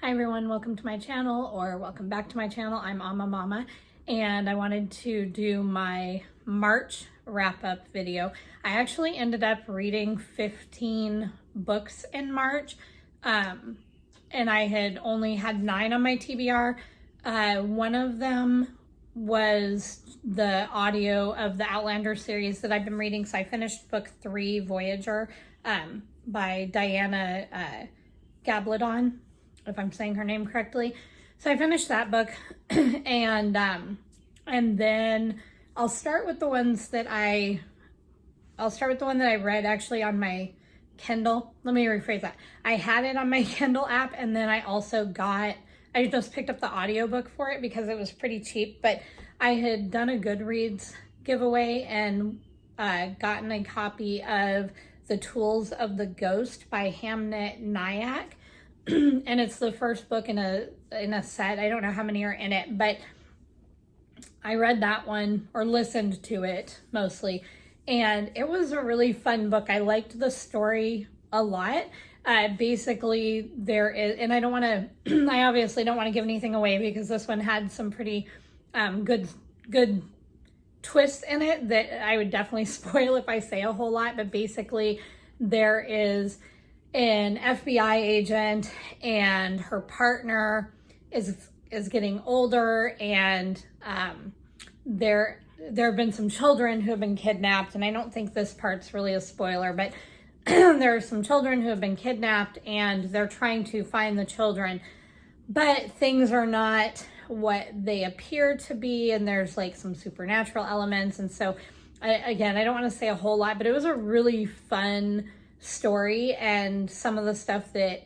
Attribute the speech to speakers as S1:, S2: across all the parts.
S1: Hi everyone, welcome to my channel, or welcome back to my channel. I'm Amma Mama, and I wanted to do my March wrap-up video. I actually ended up reading 15 books in March, and I had only had 9 on my TBR. One of them was the audio of the Outlander series that I've been reading. So I finished book 3, Voyager, by Diana Gabaldon, if I'm saying her name correctly. So I finished that book, and then I'll start with the ones that I'll start with the one that I read actually on my Kindle. Let me rephrase that. I had it on my Kindle app, and then I just picked up the audiobook for it because it was pretty cheap, but I had done a Goodreads giveaway and gotten a copy of The Tools of the Ghost by Hamnet Nyack. And it's the first book in a set. I don't know how many are in it, but I read that one, or listened to it mostly, and it was a really fun book. I liked the story a lot. Basically, there is, and I don't want to, I obviously don't want to give anything away because this one had some pretty good twists in it that I would definitely spoil if I say a whole lot. But basically, there is an FBI agent, and her partner is getting older, and there have been some children who have been kidnapped, and I don't think this part's really a spoiler, but there are some children who have been kidnapped, and they're trying to find the children, but things are not what they appear to be, and there's like some supernatural elements. And so I don't want to say a whole lot, but it was a really fun story, and some of the stuff that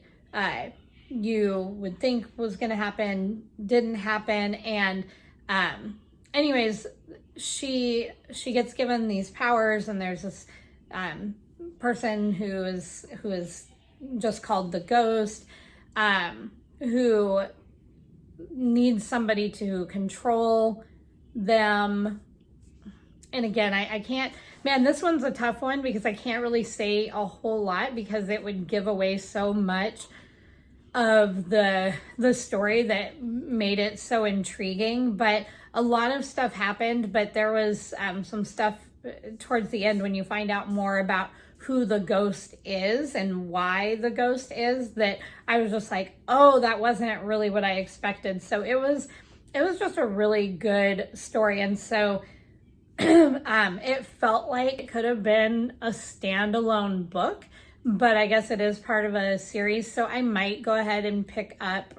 S1: you would think was going to happen didn't happen. And anyways, she gets given these powers, and there's this person who is just called the Ghost, who needs somebody to control them. And again, I can't, man, this one's a tough one because I can't really say a whole lot because it would give away so much of the story that made it so intriguing. But a lot of stuff happened, but there was some stuff towards the end when you find out more about who the Ghost is and why the Ghost is, that I was just like, oh, that wasn't really what I expected. So it was just a really good story. And so it felt like it could have been a standalone book, but I guess it is part of a series. So I might go ahead and pick up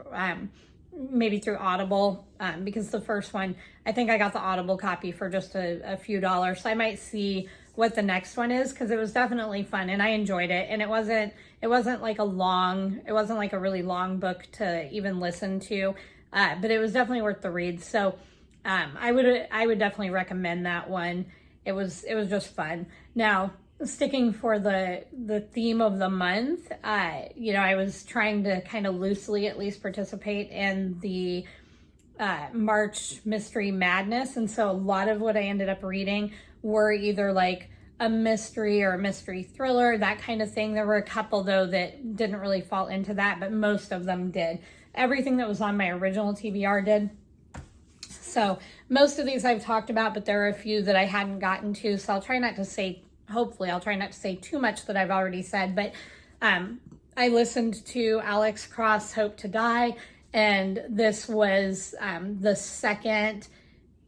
S1: maybe through Audible, because the first one, I think I got the Audible copy for just a few dollars. So I might see what the next one is, because it was definitely fun and I enjoyed it. And it wasn't like it wasn't like a really long book to even listen to, but it was definitely worth the read. So I would definitely recommend that one. It was just fun. Now, sticking for the theme of the month, I was trying to kind of loosely at least participate in the March Mystery Madness. And so a lot of what I ended up reading were either like a mystery or a mystery thriller, that kind of thing. There were a couple though that didn't really fall into that, but most of them did. Everything that was on my original TBR did. So most of these I've talked about, but there are a few that I hadn't gotten to. So I'll try not to say, hopefully I'll try not to say too much that I've already said, but I listened to Alex Cross' Hope to Die, and this was the second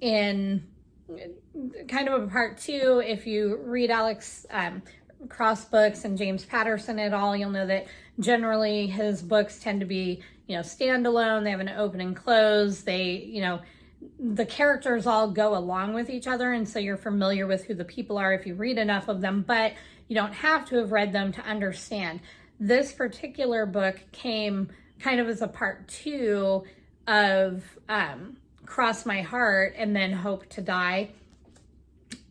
S1: in kind of a part 2. If you read Alex Cross books and James Patterson at all, you'll know that generally his books tend to be, standalone. They have an open and close. They, the characters all go along with each other, and so you're familiar with who the people are if you read enough of them, but you don't have to have read them to understand. This particular book came kind of as a part 2 of Cross My Heart and then Hope to Die.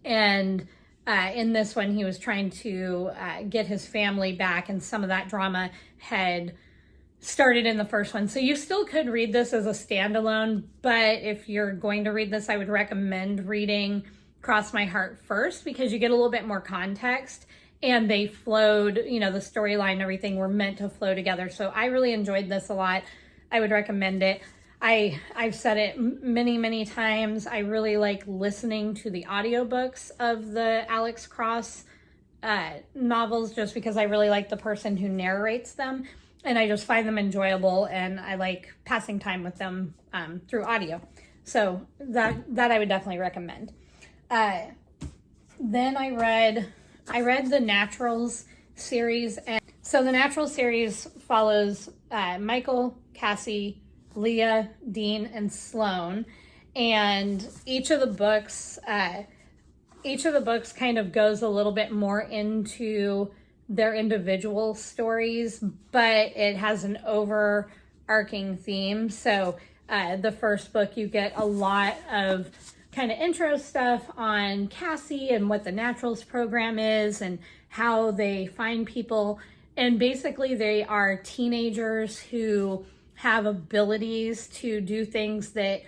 S1: And in this one, he was trying to get his family back, and some of that drama had started in the first one. So you still could read this as a standalone, but if you're going to read this, I would recommend reading Cross My Heart first, because you get a little bit more context, and they flowed, the storyline and everything were meant to flow together. So I really enjoyed this a lot. I would recommend it. I've said it many times. I really like listening to the audiobooks of the Alex Cross novels, just because I really like the person who narrates them, and I just find them enjoyable, and I like passing time with them through audio. So that I would definitely recommend. Then I read the Naturals series, and so the Naturals series follows Michael, Cassie, Leah, Dean, and Sloane, and each of the books kind of goes a little bit more into their individual stories, but it has an overarching theme. So the first book, you get a lot of kind of intro stuff on Cassie and what the Naturals program is and how they find people. And basically they are teenagers who have abilities to do things that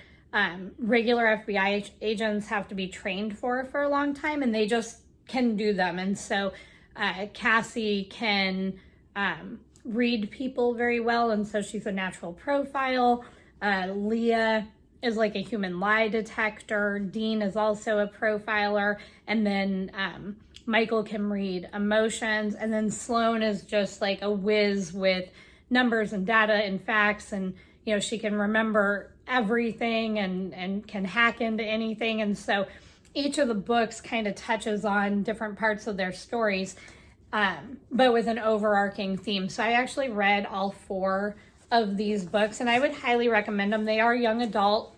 S1: regular FBI agents have to be trained for a long time, and they just can do them. And so Cassie can read people very well, and so she's a natural profile. Leah is like a human lie detector. Dean is also a profiler, and then Michael can read emotions, and then Sloane is just like a whiz with numbers and data and facts, and she can remember everything and can hack into anything. And so each of the books kind of touches on different parts of their stories, but with an overarching theme. So I actually read all 4 of these books, and I would highly recommend them. They are young adult,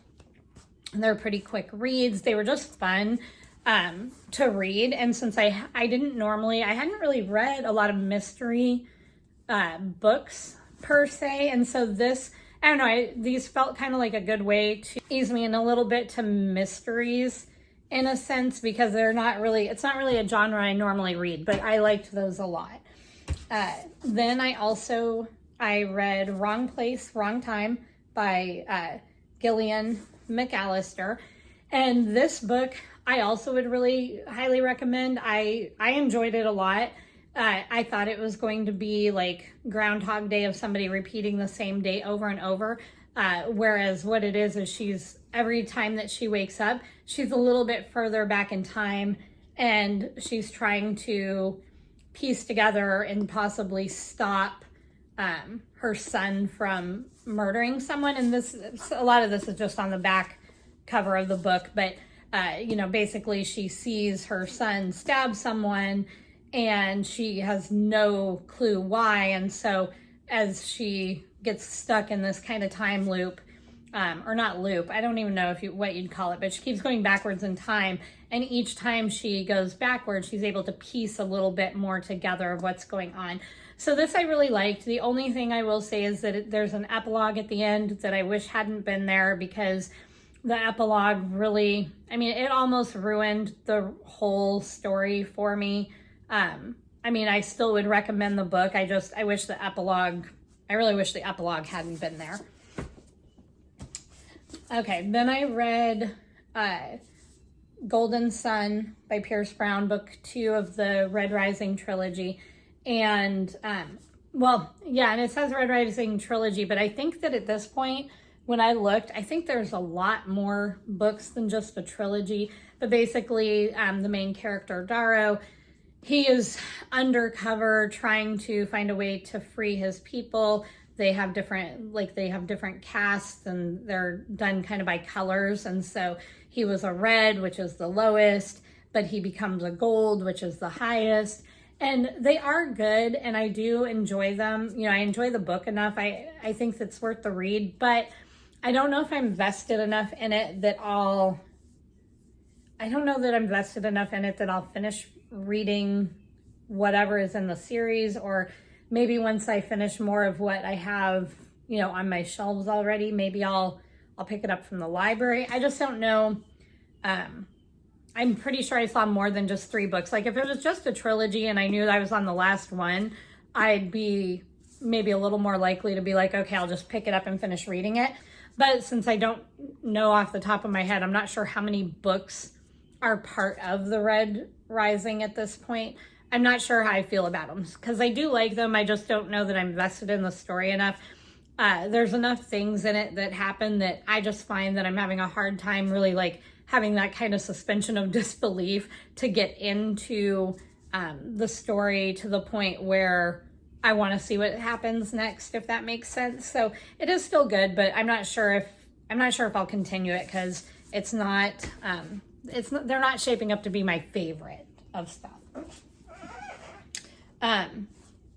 S1: and they're pretty quick reads. They were just fun to read. And since I hadn't really read a lot of mystery books per se, and so this, I don't know, these felt kind of like a good way to ease me in a little bit to mysteries in a sense, because it's not really a genre I normally read, but I liked those a lot. Then I read Wrong Place, Wrong Time by Gillian McAllister, and this book I also would really highly recommend. I enjoyed it a lot. I thought it was going to be like Groundhog Day of somebody repeating the same day over and over. Whereas what it is she's, every time that she wakes up, she's a little bit further back in time, and she's trying to piece together and possibly stop her son from murdering someone. And a lot of this is just on the back cover of the book, but basically she sees her son stab someone, and she has no clue why. And so as she gets stuck in this kind of time loop, or not loop, I don't even know what you'd call it, but she keeps going backwards in time. And each time she goes backwards, she's able to piece a little bit more together of what's going on. So this I really liked. The only thing I will say is that there's an epilogue at the end that I wish hadn't been there, because the epilogue really, it almost ruined the whole story for me. I still would recommend the book. I really wish the epilogue hadn't been there. Okay, then I read Golden Sun by Pierce Brown, book 2 of the Red Rising trilogy. And, and it says Red Rising trilogy, but I think that at this point, when I looked, I think there's a lot more books than just a trilogy. But basically, the main character, Darrow, he is undercover trying to find a way to free his people. They have different casts, and they're done kind of by colors. And so he was a red, which is the lowest, but he becomes a gold, which is the highest. And they are good, and I do enjoy them. I enjoy the book enough. I think it's worth the read, but I don't know if I'm vested enough in it that I'll finish reading whatever is in the series, or maybe once I finish more of what I have, on my shelves already, maybe I'll pick it up from the library. I just don't know. I'm pretty sure I saw more than just 3 books. Like if it was just a trilogy and I knew that I was on the last one, I'd be maybe a little more likely to be like, okay, I'll just pick it up and finish reading it. But since I don't know off the top of my head, I'm not sure how many books are part of the Red Rising at this point. I'm not sure how I feel about them, because I do like them. I just don't know that I'm invested in the story enough. there's enough things in it that happen that I just find that I'm having a hard time really like having that kind of suspension of disbelief to get into the story to the point where I want to see what happens next, if that makes sense. So it is still good, but I'm not sure if I'll continue it because it's not they're not shaping up to be my favorite of stuff.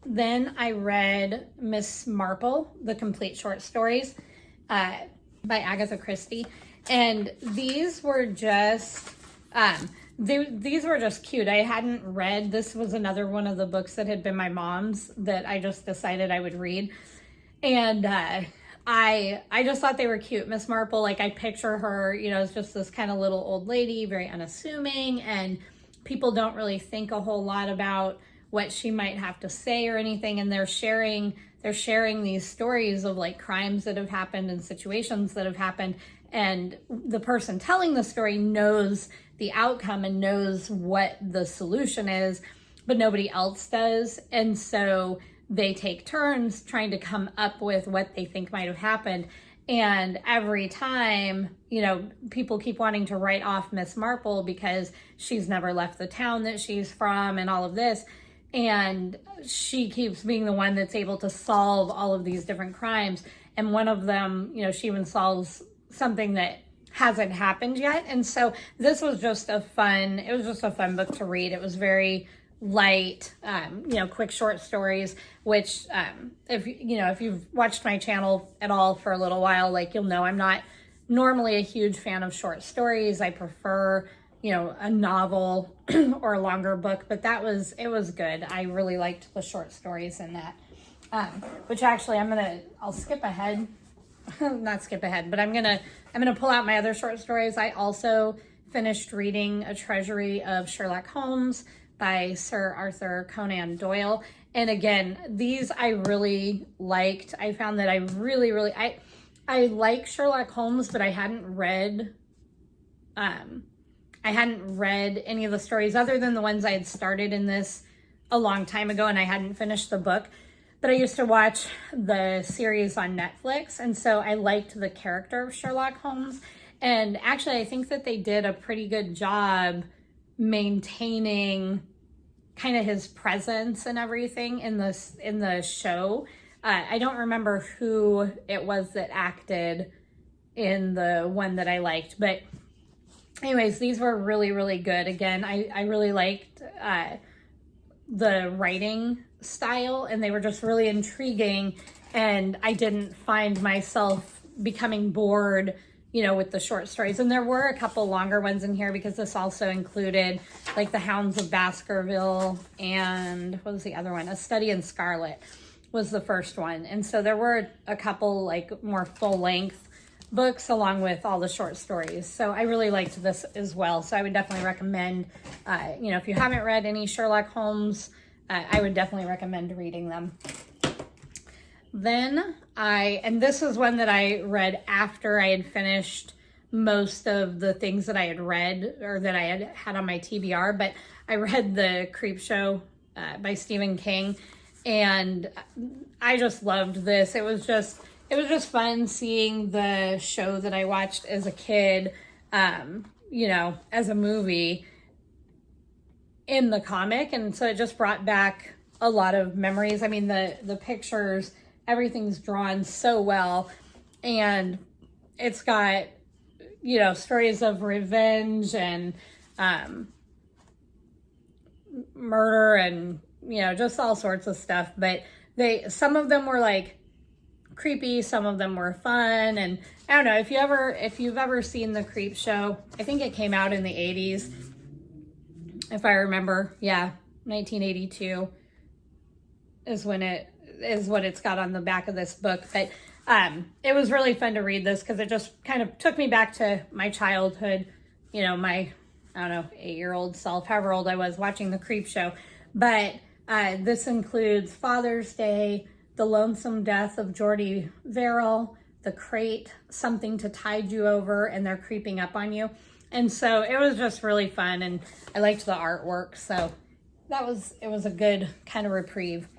S1: Then I read Miss Marple, the complete short stories by Agatha Christie. And these were just, these were just cute. I hadn't read, this was another one of the books that had been my mom's that I just decided I would read. And I just thought they were cute. Miss Marple, like I picture her, you know, as just this kind of little old lady, very unassuming, and people don't really think a whole lot about what she might have to say or anything, and they're sharing these stories of like crimes that have happened and situations that have happened, and the person telling the story knows the outcome and knows what the solution is, but nobody else does. And so they take turns trying to come up with what they think might have happened. And every time, you know, people keep wanting to write off Miss Marple because she's never left the town that she's from and all of this. And she keeps being the one that's able to solve all of these different crimes. And one of them, you know, she even solves something that hasn't happened yet. And so this was just a fun book to read. It was very light, you know, quick short stories, which, if you've watched my channel at all for a little while, like you'll know I'm not normally a huge fan of short stories. I prefer, you know, a novel or a longer book, but it was good. I really liked the short stories in that, which actually I'll skip ahead, not skip ahead, but I'm gonna pull out my other short stories. I also finished reading A Treasury of Sherlock Holmes by Sir Arthur Conan Doyle. And again, these I really liked. I found that I like Sherlock Holmes, but I hadn't read any of the stories other than the ones I had started in this a long time ago, and I hadn't finished the book. But I used to watch the series on Netflix, and so I liked the character of Sherlock Holmes. And actually, I think that they did a pretty good job maintaining kind of his presence and everything in the show. I don't remember who it was that acted in the one that I liked, but anyways, these were really, really good. Again, I really liked the writing style, and they were just really intriguing, and I didn't find myself becoming bored, you know, with the short stories. And there were a couple longer ones in here because this also included like The Hounds of Baskerville and what was the other one? A Study in Scarlet was the first one. And so there were a couple like more full-length books along with all the short stories. So I really liked this as well. So I would definitely recommend, you know, if you haven't read any Sherlock Holmes, I would definitely recommend reading them. Then and this is one that I read after I had finished most of the things that I had read or that I had on my TBR, but I read The Creepshow by Stephen King, and I just loved this. It was just fun seeing the show that I watched as a kid, you know, as a movie in the comic. And so it just brought back a lot of memories. I mean, the pictures, everything's drawn so well, and it's got, you know, stories of revenge and murder and, you know, just all sorts of stuff. But some of them were like creepy, some of them were fun. And I don't know if you've ever seen The Creepshow. I think it came out in the 80s, if I remember. Yeah, 1982 is what it's got on the back of this book. But it was really fun to read this because it just kind of took me back to my childhood, you know, my, I don't know, 8-year-old self, however old I was, watching The Creepshow. But this includes Father's Day, The Lonesome Death of Geordie Verrill, The Crate, Something to Tide You Over, and They're Creeping Up on You. And so it was just really fun, and I liked the artwork, so it was a good kind of reprieve.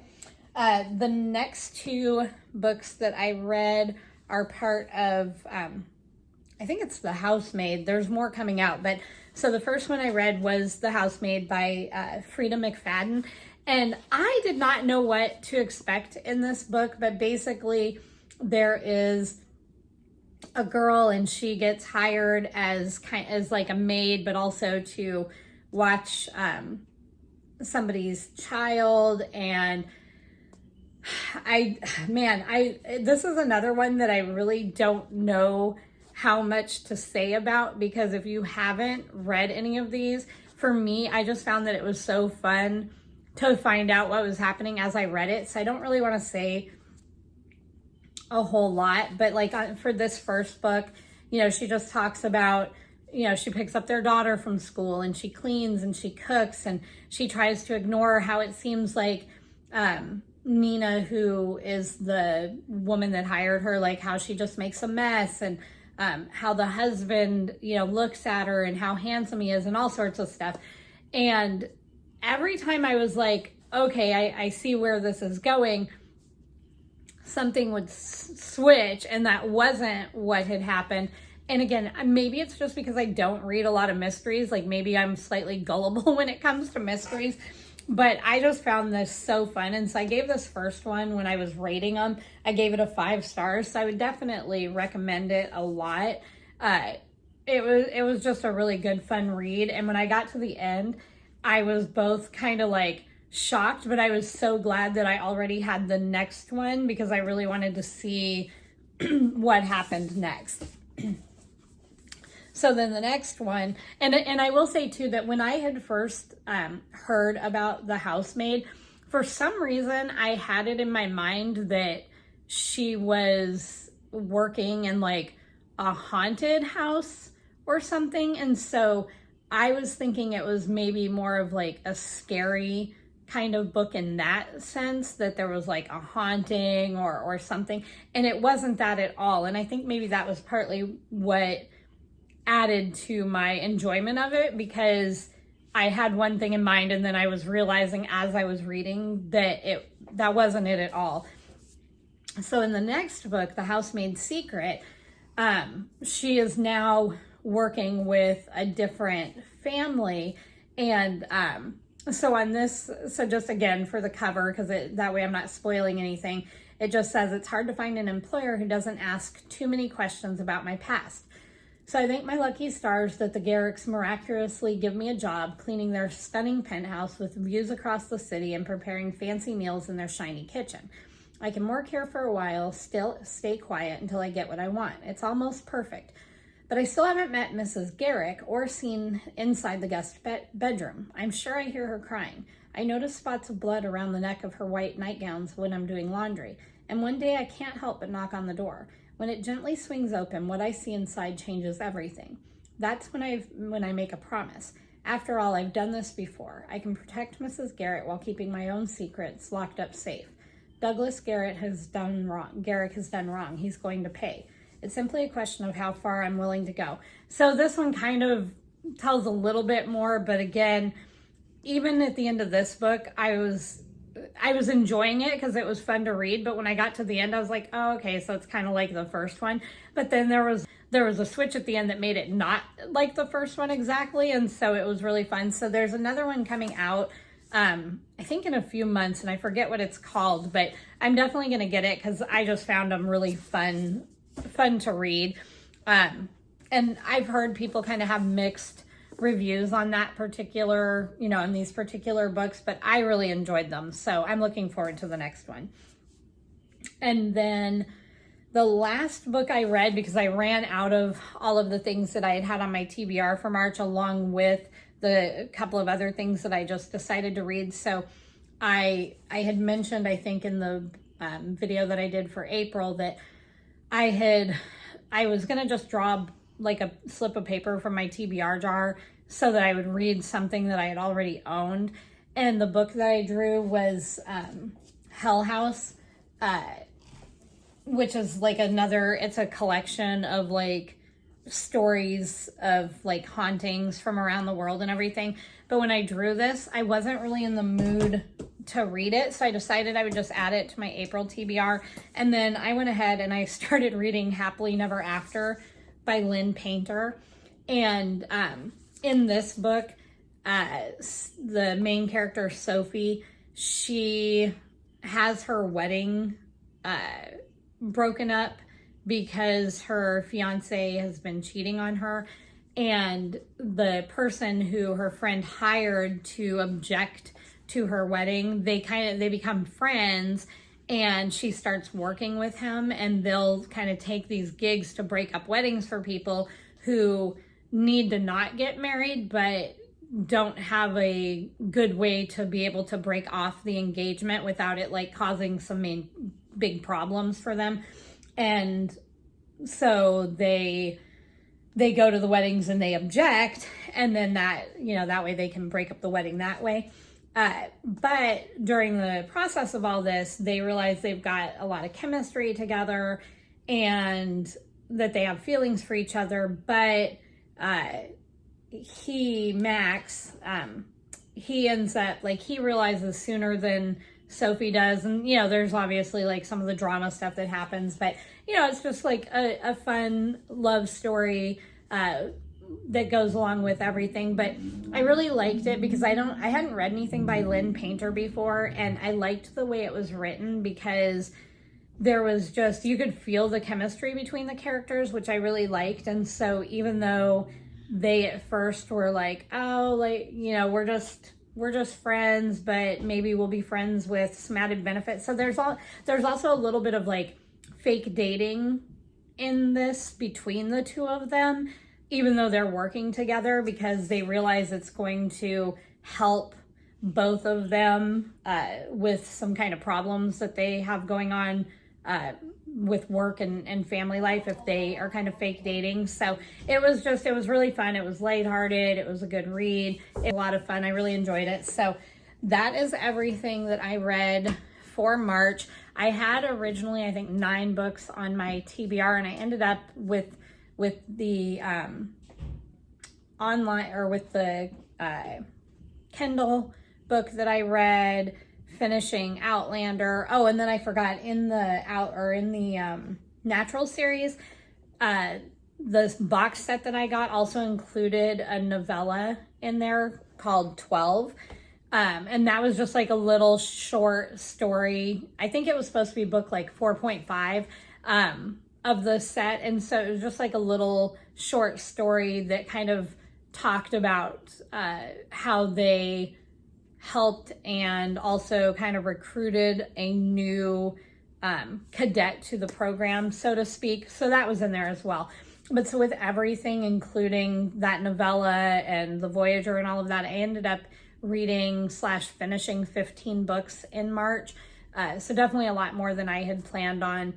S1: The next two books that I read are part of, I think it's The Housemaid. There's more coming out, but so the first one I read was The Housemaid by Frida McFadden. And I did not know what to expect in this book, but basically there is a girl and she gets hired as like a maid, but also to watch somebody's child. And this is another one that I really don't know how much to say about, because if you haven't read any of these, for me, I just found that it was so fun to find out what was happening as I read it. So I don't really want to say a whole lot, but like for this first book, you know, she just talks about, you know, she picks up their daughter from school and she cleans and she cooks and she tries to ignore how it seems like Nina, who is the woman that hired her, like how she just makes a mess, and how the husband, you know, looks at her and how handsome he is and all sorts of stuff. And every time I was like, okay, I see where this is going, something would switch, and that wasn't what had happened. And again, maybe it's just because I don't read a lot of mysteries. Like maybe I'm slightly gullible when it comes to mysteries, but I just found this so fun. And so I gave this first one, when I was rating them, I gave it a 5 stars. So I would definitely recommend it a lot. It was just a really good, fun read. And when I got to the end, I was both kind of like shocked, but I was so glad that I already had the next one, because I really wanted to see what happened next. So then the next one, and I will say too that when I had first heard about The Housemaid, for some reason I had it in my mind that she was working in like a haunted house or something. And so I was thinking it was maybe more of like a scary kind of book in that sense, that there was like a haunting or something. And it wasn't that at all. And I think maybe that was partly what added to my enjoyment of it, because I had one thing in mind and then I was realizing as I was reading that that wasn't it at all. So in the next book, The Housemaid's Secret, she is now working with a different family. And so on this, so just again for the cover, because that way I'm not spoiling anything, it just says, "It's hard to find an employer who doesn't ask too many questions about my past. So I thank my lucky stars that the Garricks miraculously give me a job cleaning their stunning penthouse with views across the city and preparing fancy meals in their shiny kitchen. I can work here for a while, still stay quiet until I get what I want. It's almost perfect. But I still haven't met Mrs. Garrick or seen inside the guest bedroom. I'm sure I hear her crying. I notice spots of blood around the neck of her white nightgowns when I'm doing laundry. And one day I can't help but knock on the door. When it gently swings open, what I see inside changes everything. That's when I make a promise. After all, I've done this before. I can protect Mrs. Garrett while keeping my own secrets locked up safe. Douglas Garrick has done wrong. He's going to pay. It's simply a question of how far I'm willing to go." So this one kind of tells a little bit more, but again, even at the end of this book, I was enjoying it because it was fun to read. But when I got to the end, I was like, oh, okay, so it's kind of like the first one. But then there was a switch at the end that made it not like the first one exactly. And so it was really fun. So there's another one coming out, I think in a few months, and I forget what it's called, but I'm definitely going to get it because I just found them really fun to read. And I've heard people kind of have mixed reviews on that particular, in these particular books, but I really enjoyed them. So I'm looking forward to the next one. And then the last book I read, because I ran out of all of the things that I had on my TBR for March, along with the couple of other things that I just decided to read. So I had mentioned, I think in the video that I did for April, that I was going to just draw like a slip of paper from my TBR jar so that I would read something that I had already owned. And the book that I drew was Hell House, which is like it's a collection of like stories of like hauntings from around the world and everything. But when I drew this, I wasn't really in the mood to read it, so I decided I would just add it to my April TBR. And then I went ahead and I started reading Happily Never After by Lynn Painter. And in this book, the main character, Sophie, she has her wedding broken up because her fiance has been cheating on her. And the person who her friend hired to object to her wedding, they become friends, and she starts working with him, and they'll kind of take these gigs to break up weddings for people who need to not get married but don't have a good way to be able to break off the engagement without it like causing some big problems for them. And so they go to the weddings and they object, and then that way they can break up the wedding that way. But during the process of all this, they realize they've got a lot of chemistry together and that they have feelings for each other. But Max, he ends up, like, he realizes sooner than Sophie does. And, there's obviously like some of the drama stuff that happens, but, it's just like a fun love story that goes along with everything. But I really liked it because I hadn't read anything by Lynn Painter before, and I liked the way it was written because there was just, you could feel the chemistry between the characters, which I really liked. And so even though they at first were like, oh, like, we're just friends, but maybe we'll be friends with some added benefits. So there's also a little bit of like fake dating in this between the two of them, even though they're working together, because they realize it's going to help both of them with some kind of problems that they have going on with work and family life if they are kind of fake dating. So it was really fun. It was lighthearted. It was a good read. It was a lot of fun. I really enjoyed it. So that is everything that I read for March. I had originally, I think, 9 books on my TBR, and I ended up with the online, or with the Kindle book that I read, finishing Outlander. Oh, and then I forgot, in the Natural series, this box set that I got also included a novella in there called 12. And that was just like a little short story. I think it was supposed to be book like 4.5 of the set. And so it was just like a little short story that kind of talked about how they helped and also kind of recruited a new cadet to the program, so to speak. So that was in there as well. But so with everything, including that novella and the Voyager and all of that, I ended up reading / finishing 15 books in March. So definitely a lot more than I had planned on.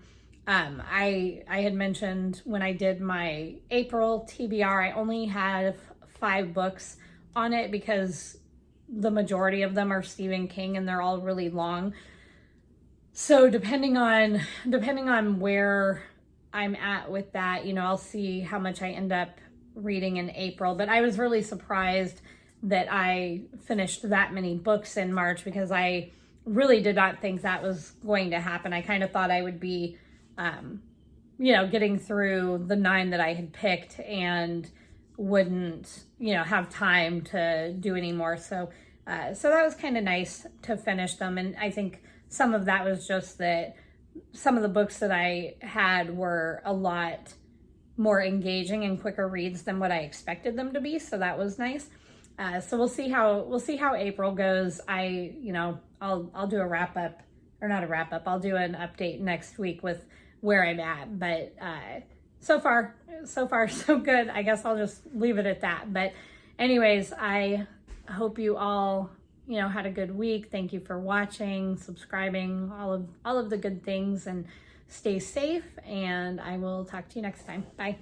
S1: I had mentioned when I did my April TBR, I only had 5 books on it because the majority of them are Stephen King and they're all really long. So depending on where I'm at with that, I'll see how much I end up reading in April. But I was really surprised that I finished that many books in March because I really did not think that was going to happen. I kind of thought I would be, getting through the 9 that I had picked and wouldn't, have time to do any more. So that was kind of nice to finish them. And I think some of that was just that some of the books that I had were a lot more engaging and quicker reads than what I expected them to be. So that was nice. So we'll see how April goes. I'll do a wrap up, or not a wrap up. I'll do an update next week with where I'm at. But so far so good. I guess I'll just leave it at that. But anyways, I hope you all had a good week. Thank you for watching, subscribing, all of the good things, and stay safe. And I will talk to you next time. Bye.